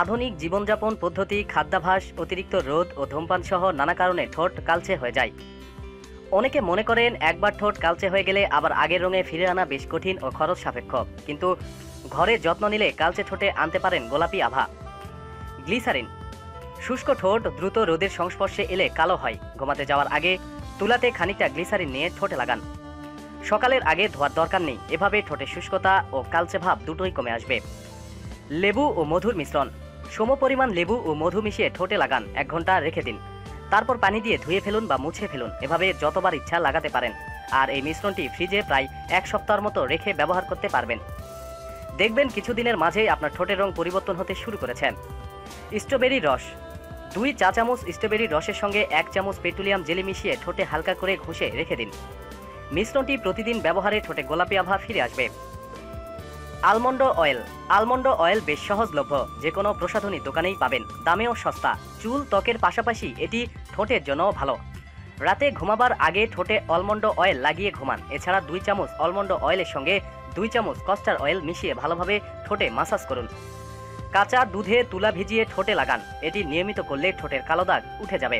আধুনিক জীবনযাপন পদ্ধতি, খাদ্যাভ্যাস, অতিরিক্ত রোদ ও ধূমপান সহ নানা কারণে ঠোঁট কালচে হয়ে যায়। অনেকে মনে করেন একবার ঠোঁট কালচে হয়ে গেলে আবার আগের রঙে ফিরে আনা বেশ কঠিন ও খরচ সাপেক্ষ। কিন্তু ঘরে যত্ন নিলে কালচে ঠোঁটে আনতে পারেন গোলাপি আভা। গ্লিসারিন। শুষ্ক ঠোঁট দ্রুত রোদের সংস্পর্শে এলে কালো হয়। ঘুমাতে যাওয়ার আগে তুলাতে খানিকটা গ্লিসারিন নিয়ে ঠোঁটে লাগান। সকালের আগে ধোয়ার দরকার নেই, এভাবে ঠোঁটে শুষ্কতা ও কালচে ভাব দুটোই কমে আসবে। লেবু ও মধুর মিশ্রণ। সমপরিমাণ লেবু ও মধু মিশিয়ে ঠোঁটে লাগান, 1 ঘন্টা রেখে দিন। তারপর পানি দিয়ে ধুয়ে ফেলুন বা মুছে ফেলুন, এভাবে যতবার ইচ্ছা লাগাতে পারেন। আর এই মিশ্রণটি ফ্রিজে প্রায় 1 সপ্তাহের মতো রেখে ব্যবহার করতে পারবেন। দেখবেন কিছুদিনের মাঝেই আপনার ঠোঁটের রং পরিবর্তন হতে শুরু করেছে। স্ট্রবেরি রস। 2 চা চামচ স্ট্রবেরি রসের সঙ্গে 1 চামচ পেট্রোলিয়াম জেলি মিশিয়ে ঠোঁটে হালকা করে ঘষে রেখে দিন। মিশ্রণটি প্রতিদিন ব্যবহারে ঠোঁটে গোলাপি আভা ফিরে আসবে। Almond oil. আলমন্ড অয়েল বেশ সহজলভ্য, যে কোনো প্রসাধনী দোকানেই পাবেন, দামেও সস্তা। চুল ত্বকের পাশাপাশি এটি ঠোঁটের জন্যও ভালো। রাতে ঘুমাবার আগে ঠোঁটে আলমন্ড অয়েল লাগিয়ে ঘুমান। এছাড়া 2 চামচ আলমন্ড অয়েলের সঙ্গে 2 চামচ কস্টার অয়েল মিশিয়ে ভালোভাবে ঠোঁটে মাসাজ করুন। কাঁচা দুধে তুলা ভিজিয়ে ঠোঁটে লাগান, এটি নিয়মিত করলে ঠোঁটের কালো দাগ উঠে যাবে।